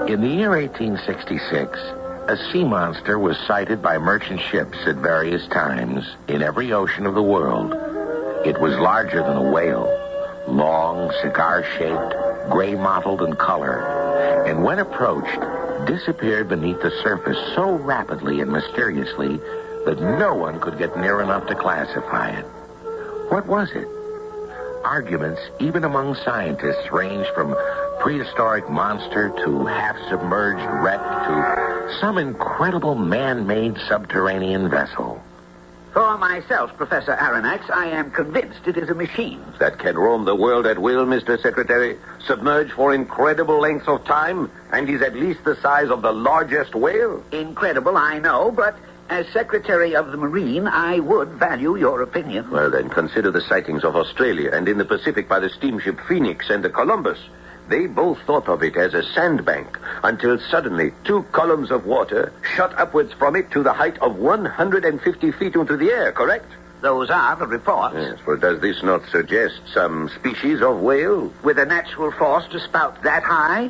In the year 1866, a sea monster was sighted by merchant ships at various times in every ocean of the world. It was larger than a whale, long, cigar-shaped, gray-mottled in color, and when approached, disappeared beneath the surface so rapidly and mysteriously that no one could get near enough to classify it. What was it? Arguments, even among scientists, ranged from prehistoric monster to half-submerged wreck to some incredible man-made subterranean vessel. For myself, Professor Aronnax, I am convinced it is a machine. That can roam the world at will, Mr. Secretary, submerge for incredible lengths of time, and is at least the size of the largest whale? Incredible, I know, but as Secretary of the Marine, I would value your opinion. Well, then, consider the sightings of Australia and in the Pacific by the steamship Phoenix and the Columbus. They both thought of it as a sandbank until suddenly 2 columns of water shot upwards from it to the height of 150 feet into the air, correct? Those are the reports. Yes, well, does this not suggest some species of whale? With a natural force to spout that high?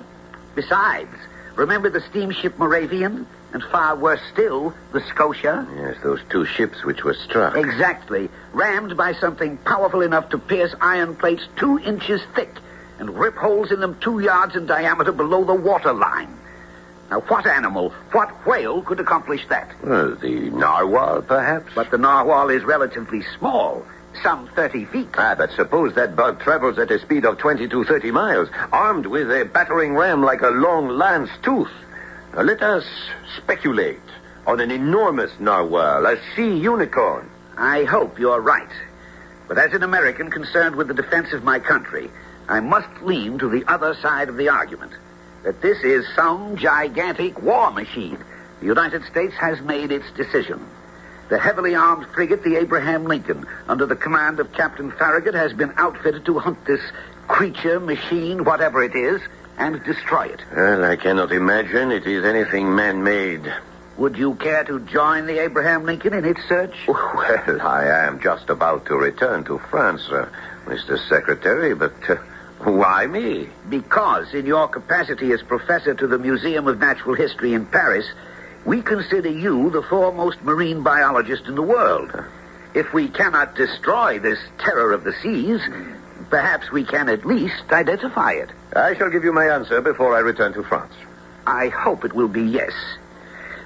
Besides, remember the steamship Moravian? And far worse still, the Scotia? Yes, those 2 ships which were struck. Exactly. Rammed by something powerful enough to pierce iron plates 2 inches thick and rip holes in them 2 yards in diameter below the water line. Now, what animal, what whale could accomplish that? Well, the narwhal, perhaps? But the narwhal is relatively small, some 30 feet. But suppose that bug travels at a speed of 20 to 30 miles, armed with a battering ram like a long lance tooth. Now, let us speculate on an enormous narwhal, a sea unicorn. I hope you're right. But as an American concerned with the defense of my country, I must lean to the other side of the argument, that this is some gigantic war machine. The United States has made its decision. The heavily armed frigate, the Abraham Lincoln, under the command of Captain Farragut, has been outfitted to hunt this creature, machine, whatever it is, and destroy it. Well, I cannot imagine it is anything man-made. Would you care to join the Abraham Lincoln in its search? Well, I am just about to return to France, Mr. Secretary, but why me? Because in your capacity as professor to the Museum of Natural History in Paris, we consider you the foremost marine biologist in the world. If we cannot destroy this terror of the seas, perhaps we can at least identify it. I shall give you my answer before I return to France. I hope it will be yes.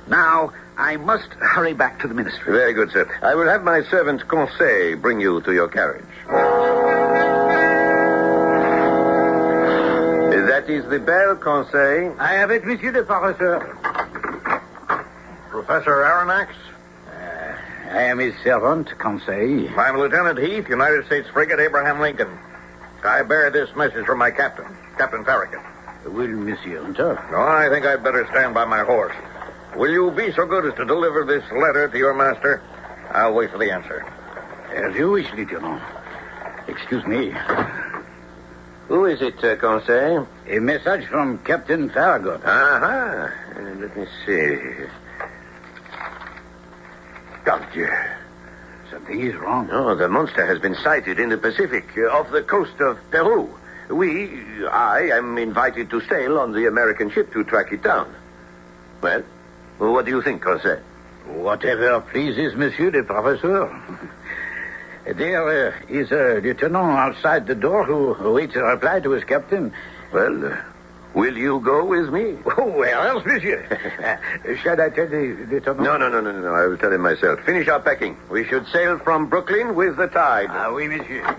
Now, I must hurry back to the ministry. Very good, sir. I will have my servant Conseil bring you to your carriage. That is the bell, Conseil. I have it, Monsieur le Professeur. Professor Aronnax? I am his servant, Conseil. I'm Lieutenant Heath, United States frigate Abraham Lincoln. I bear this message from my captain, Captain Farragut. Will Monsieur enter? No, I think I'd better stand by my horse. Will you be so good as to deliver this letter to your master? I'll wait for the answer. As you wish, Lieutenant. Excuse me. Who is it, Conseil? A message from Captain Farragut. Uh-huh. Let me see. Doctor. Something is wrong. Oh, the monster has been sighted in the Pacific, off the coast of Peru. I am invited to sail on the American ship to track it down. Well, what do you think, Conseil? Whatever pleases Monsieur le Professeur. There is a lieutenant outside the door who awaits a reply to his captain. Well, will you go with me? Oh, where else, monsieur? Shall I tell the lieutenant? No. I will tell him myself. Finish our packing. We should sail from Brooklyn with the tide. Oui, monsieur.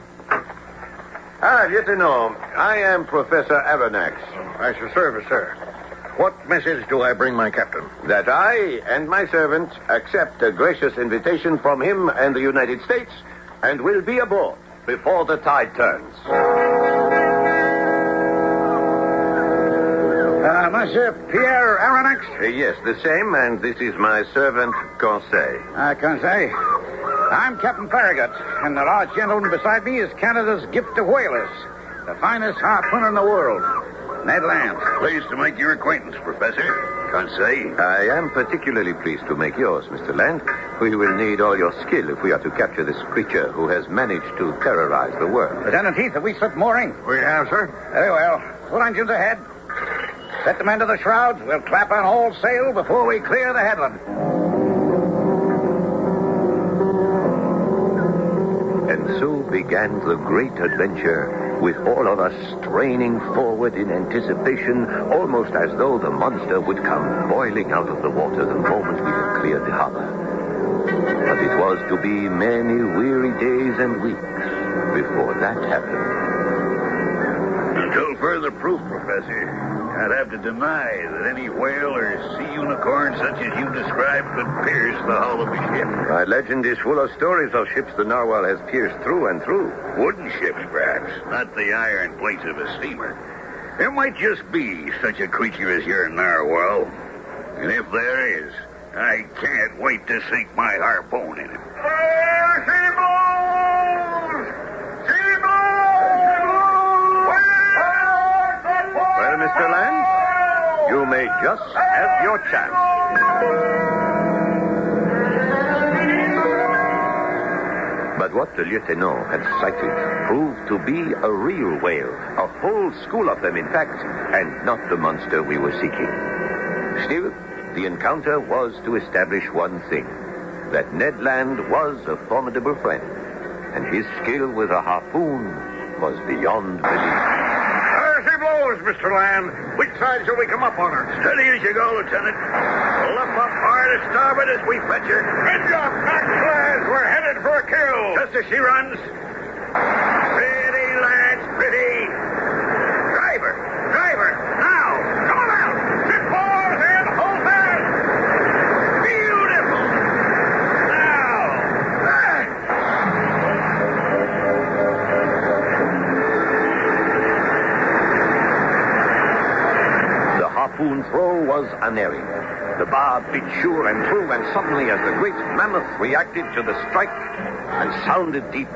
Lieutenant, I am Professor Aronnax. I shall serve, sir. What message do I bring my captain? That I and my servant accept a gracious invitation from him and the United States and will be aboard before the tide turns. Monsieur Pierre Aronnax? Yes, the same, and this is my servant, Conseil. Conseil. I'm Captain Farragut, and the large gentleman beside me is Canada's gift of whalers, the finest harpooner in the world, Ned Land. Pleased to make your acquaintance, Professor. Conseil. I am particularly pleased to make yours, Mr. Land. We will need all your skill if we are to capture this creature who has managed to terrorize the world. Lieutenant Heath, have we slipped mooring? We have, sir. Very well. Full engines ahead. Set the men to the shrouds. We'll clap on all sail before we clear the headland. And so began the great adventure, with all of us straining forward in anticipation, almost as though the monster would come boiling out of the water the moment we had cleared the harbor. But it was to be many weary days and weeks before that happened. Until further proof, Professor, I'd have to deny that any whale or sea unicorn such as you described could pierce the hull of a ship. My legend is full of stories of ships the narwhal has pierced through and through. Wooden ships, perhaps, not the iron plates of a steamer. There might just be such a creature as your narwhal. And if there is, I can't wait to sink my harpoon in him. Well, Mr. Land, you may just have your chance. But what the lieutenant had sighted proved to be a real whale, a whole school of them, in fact, and not the monster we were seeking. Still, the encounter was to establish one thing, that Ned Land was a formidable friend, and his skill with a harpoon was beyond belief. She blows, Mr. Land. Which side shall we come up on her? Steady as you go, Lieutenant. Pull up hard to starboard as we fetch her. Good job, Max, lads. We're headed for a kill. Just as she runs. Pretty, lads, pretty. Driver, now. Come on out. Ship falls in, hold fast. Beautiful. Now. Back. The harpoon throw was unerring. The bar bit sure and true, and suddenly, as the great mammoth reacted to the strike and sounded deep,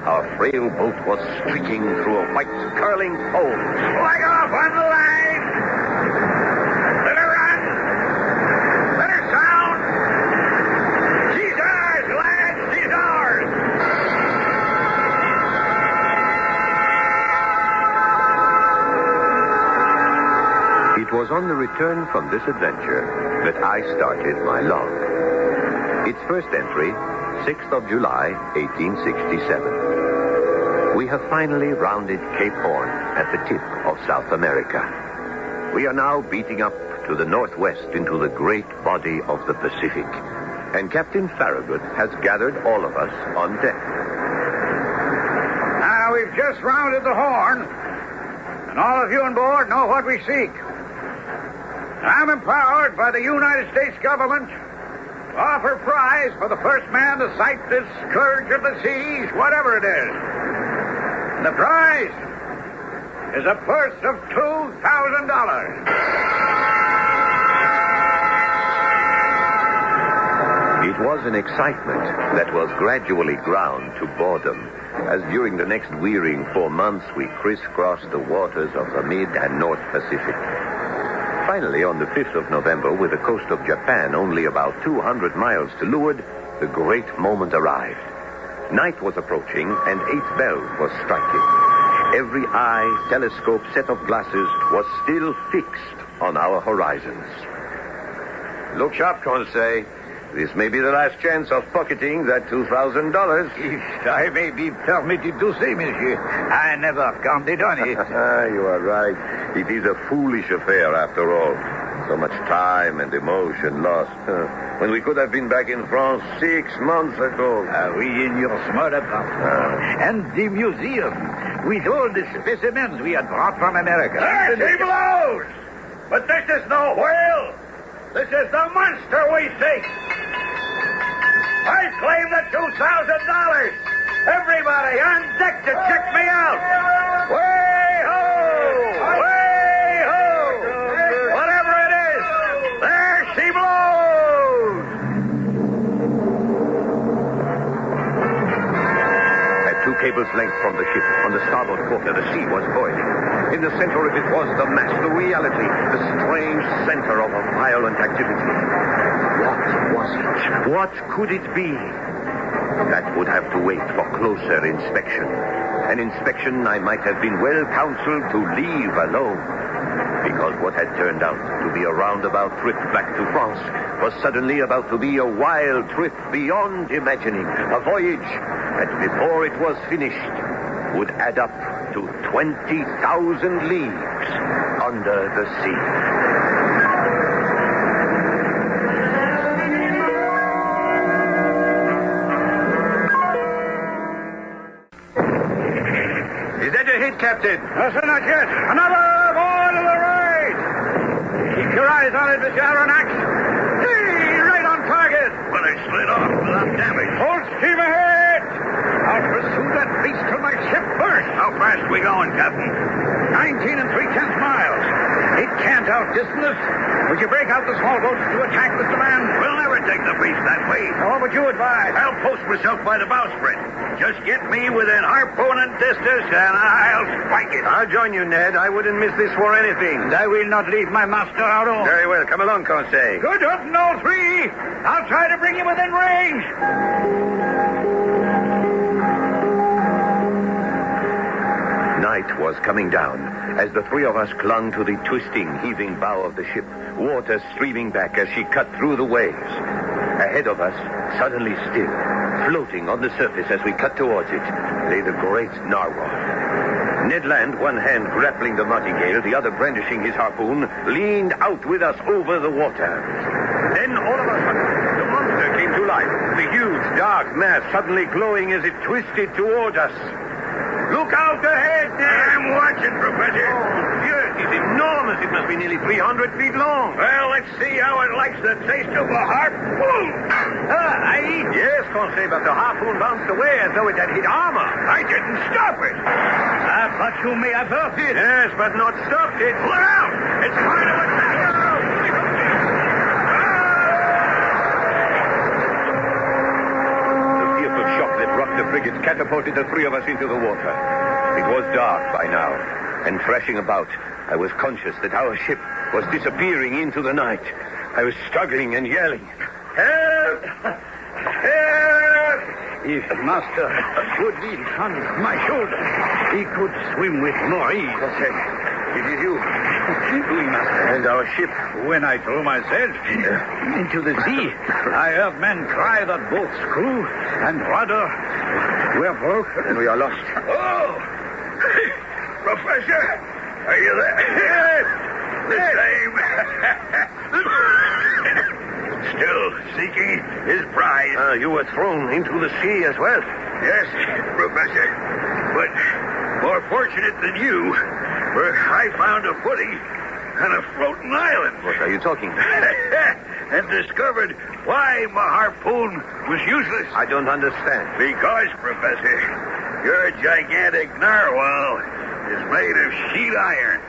our frail boat was streaking through a white, curling foam. Flag off on the line. Let her run. Let her sound. She's ours, lads. She's ours. It was on the return from this adventure that I started my log. Its first entry, 6th of July, 1867. We have finally rounded Cape Horn at the tip of South America. We are now beating up to the northwest into the great body of the Pacific, and Captain Farragut has gathered all of us on deck. Now, we've just rounded the Horn, and all of you on board know what we seek. I'm empowered by the United States government to offer prize for the first man to sight this scourge of the seas, whatever it is. And the prize is a purse of $2,000. It was an excitement that was gradually ground to boredom, as during the next wearying 4 months we crisscrossed the waters of the Mid and North Pacific. Finally, on the 5th of November, with the coast of Japan only about 200 miles to leeward, the great moment arrived. Night was approaching, and 8 bells was striking. Every eye, telescope, set of glasses was still fixed on our horizons. Look sharp, Conseil. This may be the last chance of pocketing that $2,000. If I may be permitted to say, monsieur, I never counted on it. You are right. It is a foolish affair, after all. So much time and emotion lost. When we could have been back in France 6 months ago. We in your small apartment. And the museum, with all the specimens we had brought from America. She blows! But this is no whale. This is the monster we seek. I claim the $2,000. Everybody on deck to check me out. Way ho! Way ho! Whatever it is, there she blows. At 2 cables' length from the ship, on the starboard quarter, the sea was boiling. In the center of it was the mass, the reality, the strange center of a violent activity. What was it? What could it be? That would have to wait for closer inspection. An inspection I might have been well counseled to leave alone. Because What had turned out to be a roundabout trip back to France was suddenly about to be a wild trip beyond imagining. A voyage that, before it was finished, would add up to 20,000 leagues under the sea. Is that a hit, Captain? No, sir, not yet. Another ball to the right. Keep your eyes on it, Mr. Aronnax. Hey, right on target. But I slid off without damage. Hold steam ahead. I'll pursue that beast to my ship first. How fast are we going, Captain? 19 3/10 miles. It can't outdistance us. Would you break out the small boats to attack, Mr. Land? We'll never take the beast that way. What would you advise? I'll post myself by the bowsprit. Just get me within harpooning distance, and I'll spike it. I'll join you, Ned. I wouldn't miss this for anything. And I will not leave my master out alone. Very well. Come along, Conseil. Good hunting, all three. I'll try to bring you within range. Night was coming down as the three of us clung to the twisting, heaving bow of the ship, water streaming back as she cut through the waves. Ahead of us, suddenly still, floating on the surface as we cut towards it, lay the great narwhal. Ned Land, one hand grappling the martingale, the other brandishing his harpoon, leaned out with us over the water. Then, all of a sudden, the monster came to life, the huge, dark mass suddenly glowing as it twisted toward us. Look out ahead, Ned! I'm watching, Professor. Oh, yes, it's enormous. It must be nearly 300 feet long. Well, let's see how it likes the taste of a harpoon. Yes, Conseil, but the harpoon bounced away as though it had hit armor. I didn't stop it. I thought you may have hurt it. Yes, but not stopped it. Look out! It's trying to attack us. The fearful shock that rocked the frigate catapulted the three of us into the water. It was dark by now, and thrashing about, I was conscious that our ship was disappearing into the night. I was struggling and yelling. Help! Help! If Master should be on my shoulder, he could swim with more ease. Conseil, it is you. Oui, Master. And our ship. When I threw myself into the sea, I heard men cry that both screw and rudder were broken. And we are lost. Oh! Professor, are you there? Yes! The same. Still seeking his prize. You were thrown into the sea as well. Yes, Professor. But more fortunate than you, for I found a footing on a floating island. What are you talking about? And discovered why my harpoon was useless. I don't understand. Because, Professor, your gigantic narwhal is made of sheet iron.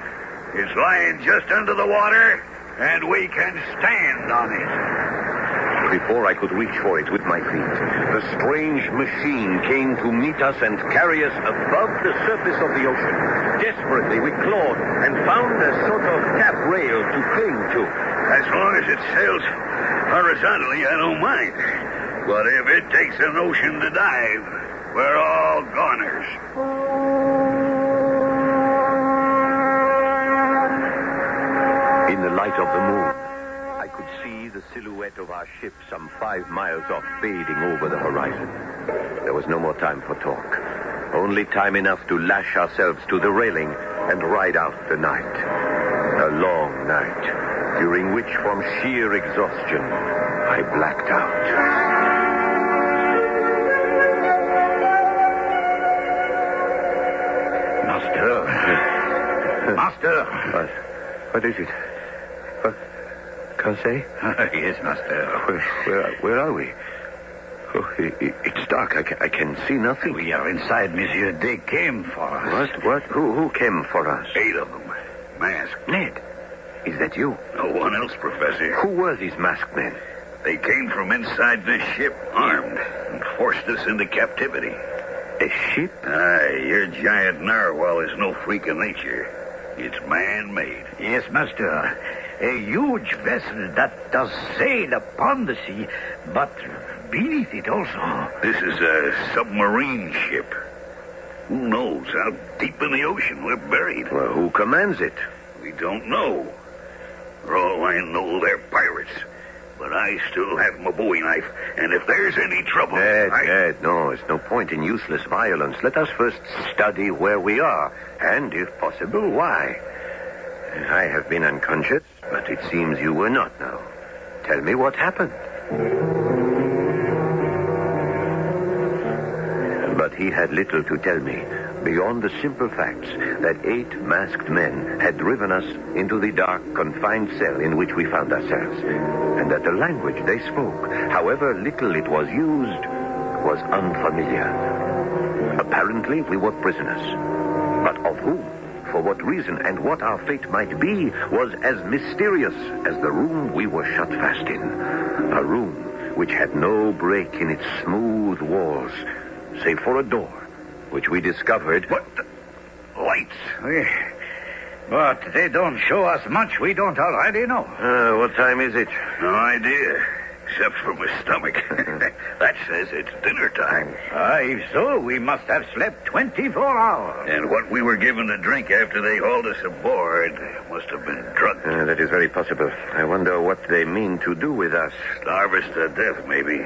It's lying just under the water, and we can stand on it. Before I could reach for it with my feet, the strange machine came to meet us and carry us above the surface of the ocean. Desperately, we clawed and found a sort of cap rail to cling to. As long as it sails horizontally, I don't mind. But if it takes an ocean to dive, we're all goners. In the light of the moon, I could see the silhouette of our ship some 5 miles off, fading over the horizon. There was no more time for talk. Only time enough to lash ourselves to the railing and ride out the night. A long night, during which, from sheer exhaustion, I blacked out. Master. What is it? Conseil? Yes, Master. Where are we? Oh, it's dark. I can see nothing. We are inside, Monsieur. They came for us. What? Who came for us? 8 of them. Masked. Ned, is that you? No one else, Professor. Who were these masked men? They came from inside this ship, armed, and forced us into captivity. A ship? Aye, your giant narwhal is no freak of nature. It's man-made. Yes, Master. A huge vessel that does sail upon the sea, but beneath it also. This is a submarine ship. Who knows how deep in the ocean we're buried? Well, who commands it? We don't know. For all I know, they're pirates. But I still have my bowie knife, and if there's any trouble... Ned, no, it's no point in useless violence. Let us first study where we are, and, if possible, why. I have been unconscious, but it seems you were not now. Tell me what happened. But he had little to tell me, beyond the simple facts that 8 masked men had driven us into the dark, confined cell in which we found ourselves, and that the language they spoke, however little it was used, was unfamiliar. Apparently, we were prisoners. But of whom, for what reason, and what our fate might be, was as mysterious as the room we were shut fast in. A room which had no break in its smooth walls, save for a door, which we discovered... What? Lights. But they don't show us much we don't already know. What time is it? No idea, except for my stomach. That says it's dinner time. If so, we must have slept 24 hours. And what we were given to drink after they hauled us aboard must have been drugged. That is very possible. I wonder what they mean to do with us. Starve us to death, maybe.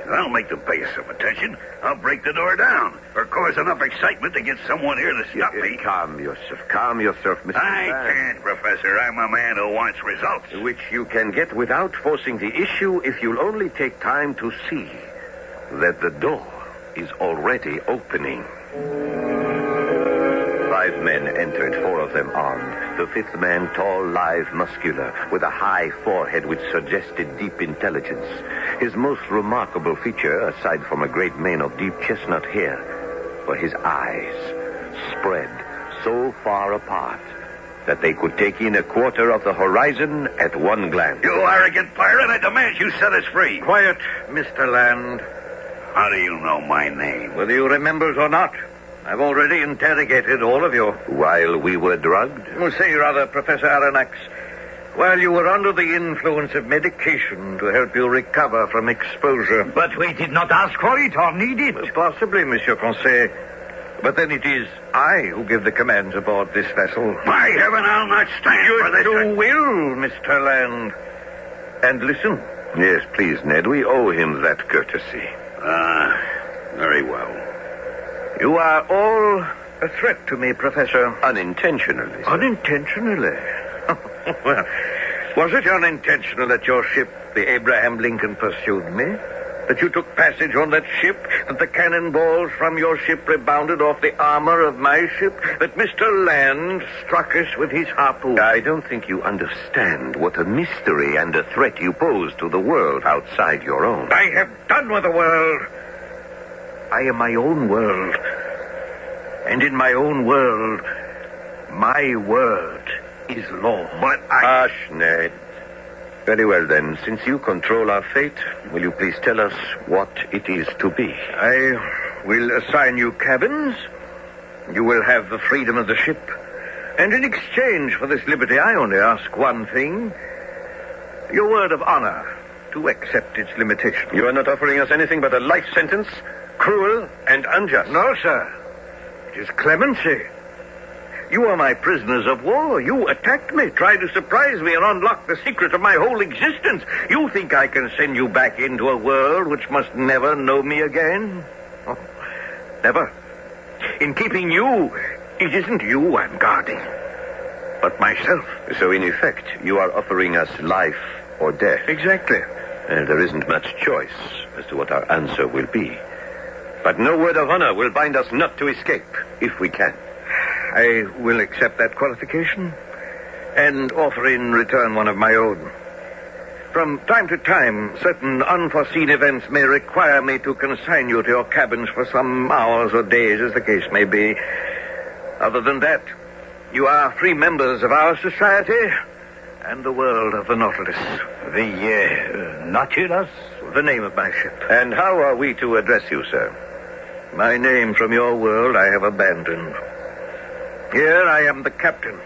I'll make them pay us some attention. I'll break the door down, or cause enough excitement to get someone here to stop me. Calm yourself, Mr. I Land. can't, Professor. I'm a man who wants results. Which you can get without forcing the issue if you'll only take time to see that the door is already opening. 5 men entered, 4 of them armed. The 5th man, tall, lithe, muscular, with a high forehead which suggested deep intelligence. His most remarkable feature, aside from a great mane of deep chestnut hair, were his eyes, spread so far apart that they could take in a quarter of the horizon at one glance. You arrogant pirate, I demand you set us free. Quiet, Mr. Land. How do you know my name? Whether you remember it or not, I've already interrogated all of you. While we were drugged? Say rather, Professor Aronnax, while you were under the influence of medication to help you recover from exposure. But we did not ask for it or need it. Possibly, Monsieur Conseil. But then it is I who give the commands aboard this vessel. By heaven, I'll not stand for this. You will, Mr. Land. And listen. Yes, please, Ned. We owe him that courtesy. Very well. You are all a threat to me, Professor. Unintentionally, sir. Unintentionally? Well, was it unintentional that your ship, the Abraham Lincoln, pursued me? That you took passage on that ship? That the cannonballs from your ship rebounded off the armor of my ship? That Mr. Land struck us with his harpoon? I don't think you understand what a mystery and a threat you pose to the world outside your own. I have done with the world. I am my own world. And in my own world, my word is law. But Hush, Ned. Very well, then. Since you control our fate, will you please tell us what it is to be? I will assign you cabins. You will have the freedom of the ship. And in exchange for this liberty, I only ask one thing. Your word of honor to accept its limitations. You are not offering us anything but a life sentence, cruel and unjust. No, sir. It is clemency. You are my prisoners of war. You attacked me, tried to surprise me, and unlock the secret of my whole existence. You think I can send you back into a world which must never know me again? Oh, never. In keeping you, it isn't you I'm guarding, but myself. So, in effect, you are offering us life or death. Exactly. And there isn't much choice as to what our answer will be. But no word of honor will bind us not to escape, if we can. I will accept that qualification and offer in return one of my own. From time to time, certain unforeseen events may require me to consign you to your cabins for some hours or days, as the case may be. Other than that, you are free members of our society and the world of the Nautilus. The Nautilus? The name of my ship. And how are we to address you, sir? My name from your world I have abandoned. Here I am the captain.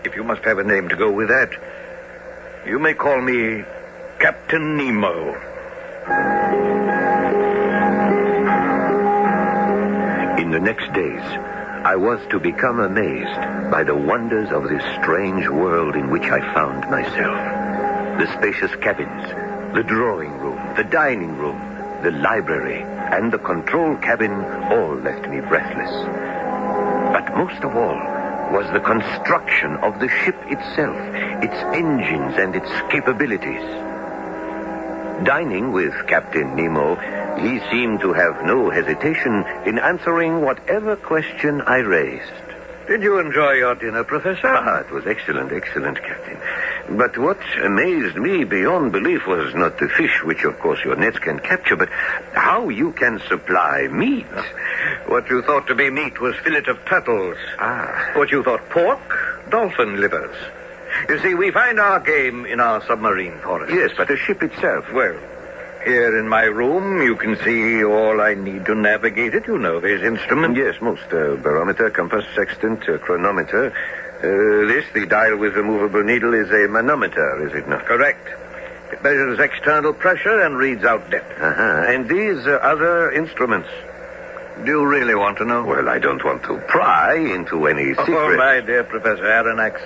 If you must have a name to go with that, you may call me Captain Nemo. In the next days, I was to become amazed by the wonders of this strange world in which I found myself. The spacious cabins, the drawing room, the dining room, the library, and the control cabin all left me breathless. But most of all was the construction of the ship itself, its engines and its capabilities. Dining with Captain Nemo, he seemed to have no hesitation in answering whatever question I raised. Did you enjoy your dinner, Professor? It was excellent, Captain. But what amazed me beyond belief was not the fish, which of course your nets can capture, but how you can supply meat. What you thought to be meat was fillet of turtles. What you thought pork, dolphin livers. You see, we find our game in our submarine forest. Yes, but the ship itself. Well, here in my room, you can see all I need to navigate it. You know these instruments. Yes, most. Barometer, compass, sextant, chronometer. The dial with the movable needle, is a manometer, is it not? Correct. It measures external pressure and reads out depth. And these other instruments? Do you really want to know? Well, I don't want to pry into any secrets. Oh, my dear Professor Aronnax,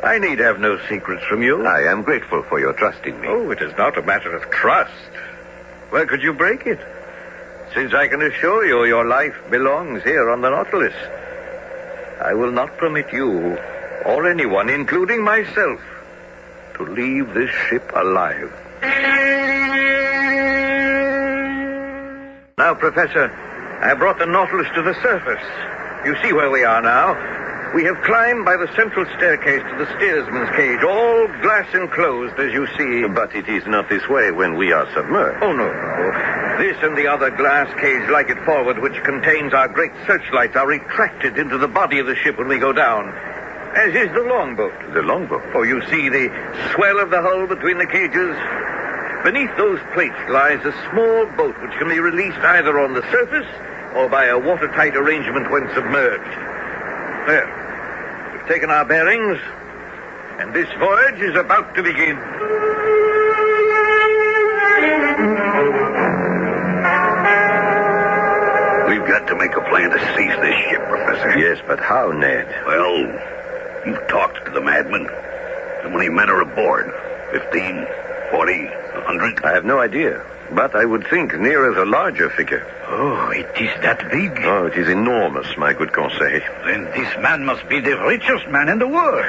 I need have no secrets from you. I am grateful for your trust in me. Oh, it is not a matter of trust. Where could you break it? Since I can assure you your life belongs here on the Nautilus. I will not permit you, or anyone, including myself, to leave this ship alive. Now, Professor, I brought the Nautilus to the surface. You see where we are now. We have climbed by the central staircase to the steersman's cage, all glass enclosed, as you see. But it is not this way when we are submerged. Oh, no. This and the other glass cage like it forward, which contains our great searchlights, are retracted into the body of the ship when we go down, as is the longboat. The longboat? Oh, you see the swell of the hull between the cages? Beneath those plates lies a small boat which can be released either on the surface or by a watertight arrangement when submerged. There. We've taken our bearings, and this voyage is about to begin. We've got to make a plan to seize this ship, Professor. Yes, but how, Ned? Well, you've talked to the madman. How many men are aboard? 15, 40, 100? I have no idea, but I would think nearer the larger figure. Oh, it is that big? Oh, it is enormous, my good Conseil. Then this man must be the richest man in the world.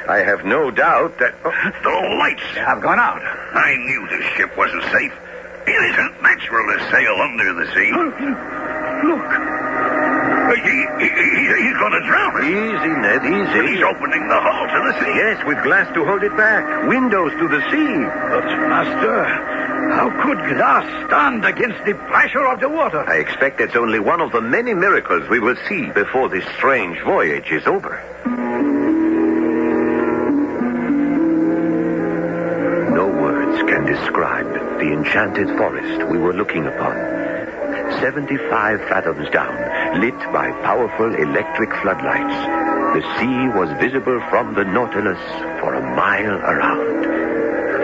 I have no doubt that... The lights have gone out. I knew this ship wasn't safe. It isn't natural to sail under the sea. Look. He's going to drown us. Easy, Ned, easy. He's opening the hull to the sea. Yes, with glass to hold it back. Windows to the sea. But, Master, how could glass stand against the pressure of the water? I expect it's only one of the many miracles we will see before this strange voyage is over. No words can describe the enchanted forest we were looking upon. 75 fathoms down, lit by powerful electric floodlights, the sea was visible from the Nautilus for a mile around.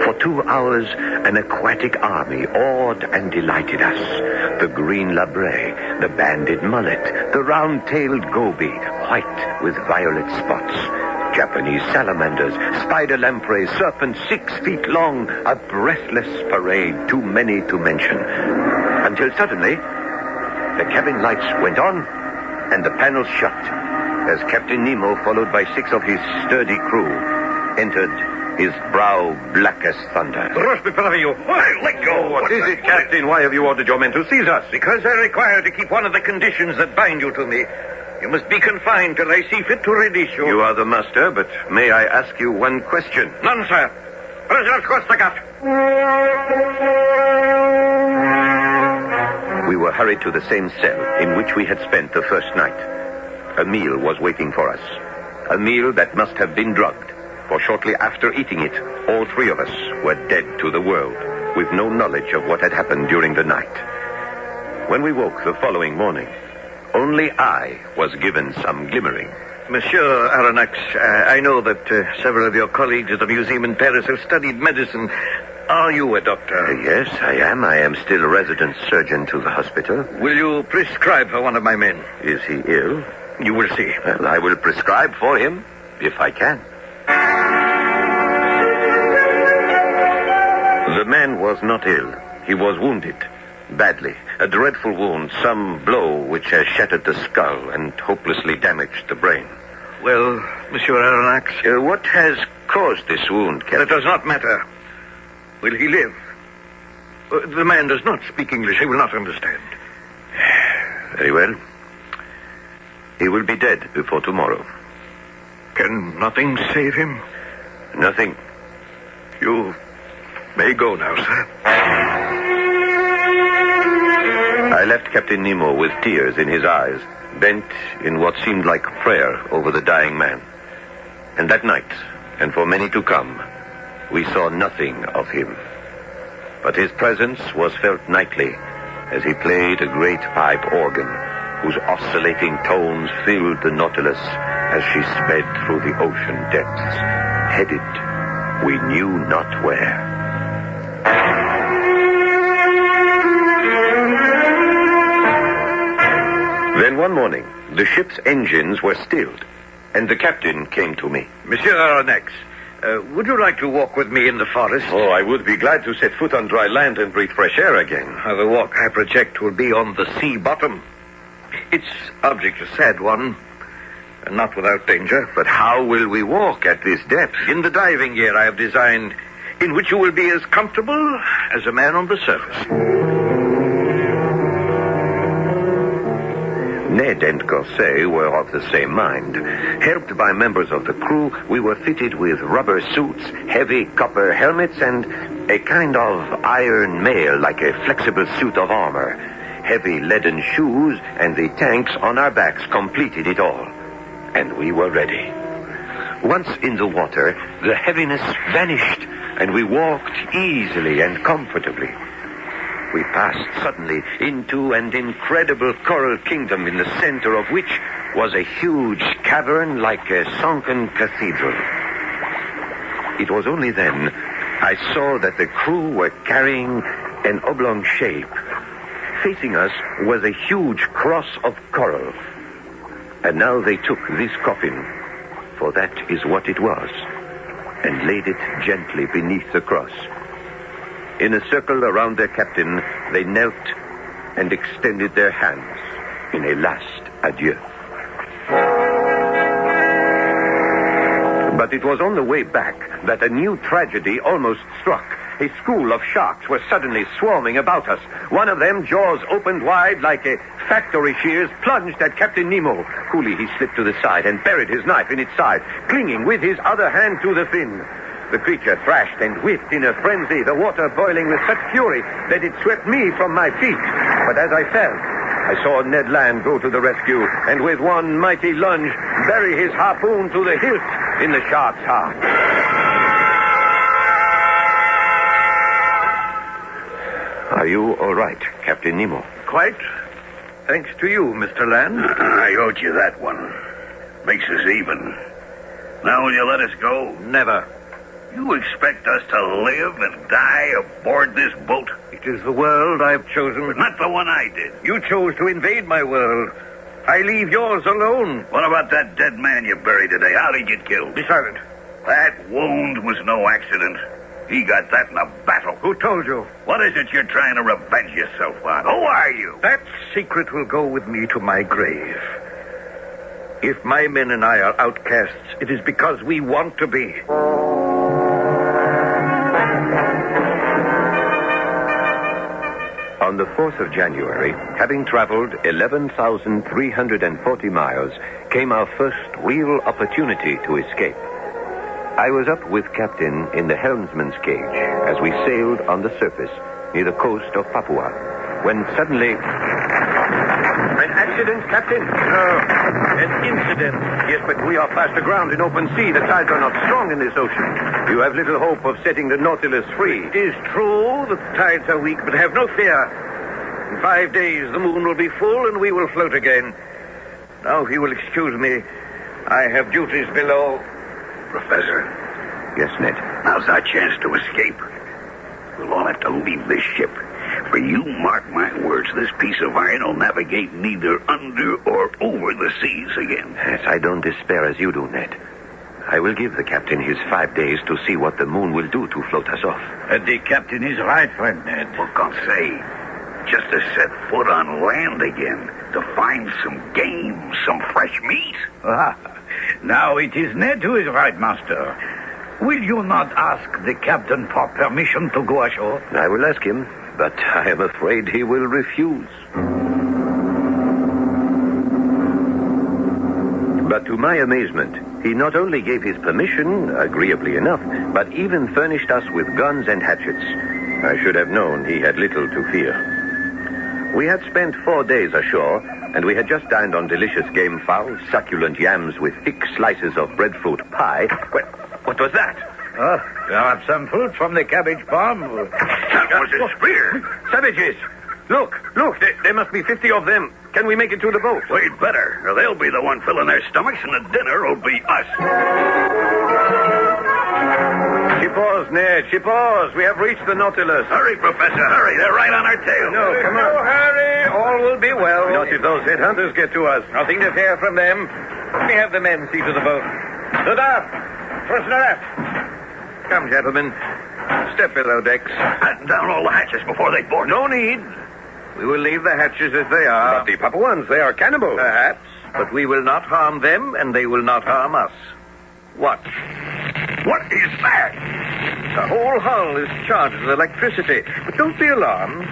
For 2 hours, an aquatic army awed and delighted us. The green labrée, the banded mullet, the round-tailed goby, white with violet spots, Japanese salamanders, spider lampreys, serpents 6 feet long, a breathless parade too many to mention. Until suddenly, the cabin lights went on, and the panels shut, as Captain Nemo, followed by 6 of his sturdy crew, entered, his brow black as thunder. Rush before you. Why, let go. What is it, Captain? Why have you ordered your men to seize us? Because I require to keep one of the conditions that bind you to me. You must be confined till I see fit to release you. You are the master, but may I ask you one question? None, sir. Prisoners, cross the gut. We were hurried to the same cell in which we had spent the first night. A meal was waiting for us. A meal that must have been drugged, for shortly after eating it, all 3 of us were dead to the world, with no knowledge of what had happened during the night. When we woke the following morning, only I was given some glimmering. Monsieur Aronnax, I know that several of your colleagues at the museum in Paris have studied medicine. Are you a doctor? Yes, I am. I am still resident surgeon to the hospital. Will you prescribe for one of my men? Is he ill? You will see. Well, I will prescribe for him, if I can. The man was not ill. He was wounded. Badly. A dreadful wound. Some blow which has shattered the skull and hopelessly damaged the brain. Well, Monsieur Aronnax? What has caused this wound, Captain? That does not matter. Will he live? The man does not speak English. He will not understand. Very well. He will be dead before tomorrow. Can nothing save him? Nothing. You may go now, sir. I left Captain Nemo with tears in his eyes, bent in what seemed like prayer over the dying man. And that night, and for many to come, we saw nothing of him. But his presence was felt nightly as he played a great pipe organ whose oscillating tones filled the Nautilus as she sped through the ocean depths, headed we knew not where. Then one morning, the ship's engines were stilled, and the captain came to me. Monsieur Aronnax, would you like to walk with me in the forest? Oh, I would be glad to set foot on dry land and breathe fresh air again. The walk I project will be on the sea bottom. Its object is a sad one, and not without danger. But how will we walk at this depth? In the diving gear I have designed, in which you will be as comfortable as a man on the surface. Ned and Conseil were of the same mind. Helped by members of the crew, we were fitted with rubber suits, heavy copper helmets, and a kind of iron mail like a flexible suit of armor. Heavy leaden shoes and the tanks on our backs completed it all. And we were ready. Once in the water, the heaviness vanished, and we walked easily and comfortably. We passed suddenly into an incredible coral kingdom in the center of which was a huge cavern like a sunken cathedral. It was only then I saw that the crew were carrying an oblong shape. Facing us was a huge cross of coral. And now they took this coffin, for that is what it was, and laid it gently beneath the cross. In a circle around their captain, they knelt and extended their hands in a last adieu. But it was on the way back that a new tragedy almost struck. A school of sharks were suddenly swarming about us. One of them, jaws opened wide like a factory shears, plunged at Captain Nemo. Coolly he slipped to the side and buried his knife in its side, clinging with his other hand to the fin. The creature thrashed and whipped in a frenzy, the water boiling with such fury that it swept me from my feet. But as I fell, I saw Ned Land go to the rescue and with one mighty lunge bury his harpoon to the hilt in the shark's heart. Are you all right, Captain Nemo? Quite. Thanks to you, Mr. Land. I owed you that one. Makes us even. Now will you let us go? Never. You expect us to live and die aboard this boat? It is the world I've chosen. But not the one I did. You chose to invade my world. I leave yours alone. What about that dead man you buried today? How did he get killed? Be silent. That wound was no accident. He got that in a battle. Who told you? What is it you're trying to revenge yourself on? Who are you? That secret will go with me to my grave. If my men and I are outcasts, it is because we want to be. On the 4th of January, having traveled 11,340 miles, came our first real opportunity to escape. I was up with Captain in the helmsman's cage as we sailed on the surface near the coast of Papua, when suddenly... An accident, Captain? An incident. Yes, but we are fast aground in open sea. The tides are not strong in this ocean. You have little hope of setting the Nautilus free. It is true that the tides are weak, but have no fear. In 5 days, the moon will be full and we will float again. Now, if you will excuse me, I have duties below. Professor. Yes, Ned. Now's our chance to escape. We'll all have to leave this ship. For you mark my words, this piece of iron will navigate neither under or over the seas again. Yes, I don't despair as you do, Ned. I will give the captain his 5 days to see what the moon will do to float us off. The captain is right, friend Ned. Well, Conseil, just to set foot on land again, to find some game, some fresh meat. Now it is Ned who is right, master. Will you not ask the captain for permission to go ashore? I will ask him, but I am afraid he will refuse. But to my amazement, he not only gave his permission, agreeably enough, but even furnished us with guns and hatchets. I should have known he had little to fear. We had spent 4 days ashore, and we had just dined on delicious game fowl, succulent yams with thick slices of breadfruit pie. What was that? Perhaps some fruit from the cabbage farm. That was a spear. Savages! Look, there must be 50 of them. Can we make it to the boat? We'd better, or they'll be the one filling their stomachs, and the dinner will be us. Ship oars, Ned, ship oars. We have reached the Nautilus. Hurry, Professor, hurry. They're right on our tail. No, come on. No hurry. All will be well. Not if those headhunters get to us. Nothing to fear from them. Let me have the men see to the boat. Stood up. Person aft. Come, gentlemen. Step below decks. Batten down all the hatches before they board. No need. We will leave the hatches as they are. But the Papuans, they are cannibals. Perhaps, but we will not harm them, and they will not harm us. What? What is that? The whole hull is charged with electricity. But don't be alarmed.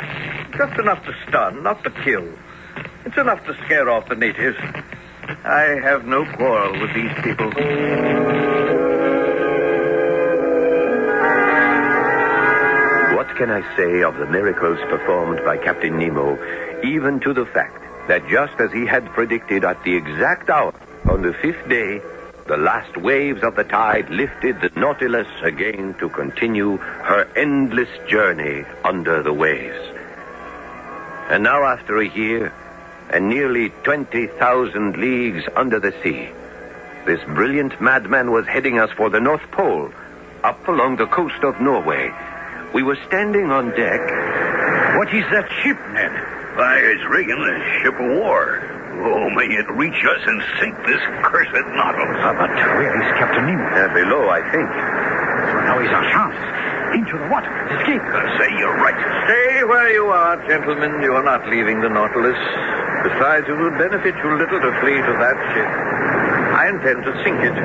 Just enough to stun, not to kill. It's enough to scare off the natives. I have no quarrel with these people. What can I say of the miracles performed by Captain Nemo, even to the fact that just as he had predicted at the exact hour, on the 5th day, the last waves of the tide lifted the Nautilus again to continue her endless journey under the waves. And now, after a year and nearly 20,000 leagues under the sea, this brilliant madman was heading us for the North Pole, up along the coast of Norway. We were standing on deck. What is that ship, Ned? Why, it's rigging a ship of war. Oh, may it reach us and sink this cursed Nautilus. But where is Captain Nemo? Below, I think. So now is our chance. Into the water. Escape. Say you're right. Stay where you are, gentlemen. You are not leaving the Nautilus. Besides, it will benefit you little to flee to that ship. I intend to sink it.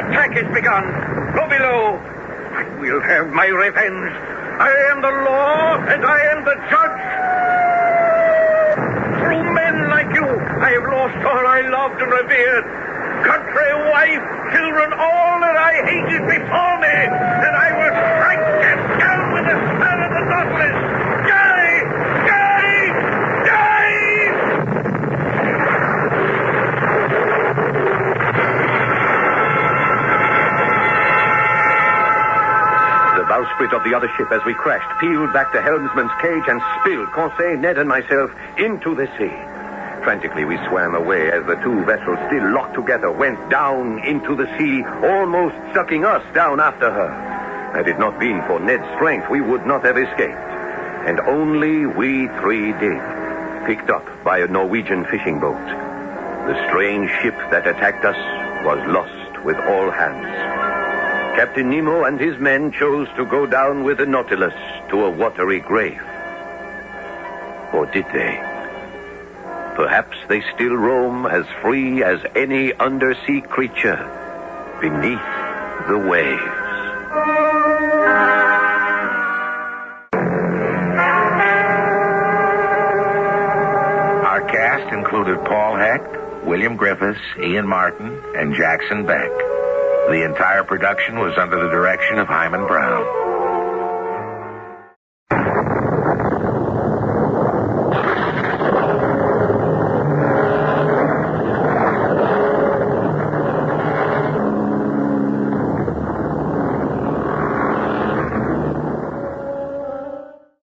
Attack is begun. Go below. I will have my revenge. I am the law, and I am the judge. Through men like you, I have lost all I loved and revered. Country, wife, children, all that I hated before me. And I will strike them down with the smell of the Nautilus. Die! Die! Die! The bowsprit of the other ship, as we crashed, peeled back the helmsman's cage and spilled Conseil, Ned, and myself into the sea. Frantically, we swam away as the two vessels, still locked together, went down into the sea, almost sucking us down after her. Had it not been for Ned's strength, we would not have escaped. And only we three did, picked up by a Norwegian fishing boat. The strange ship that attacked us was lost with all hands. Captain Nemo and his men chose to go down with the Nautilus to a watery grave. Or did they? Perhaps they still roam as free as any undersea creature beneath the waves. Our cast included Paul Hecht, William Griffiths, Ian Martin, and Jackson Beck. The entire production was under the direction of Hyman Brown.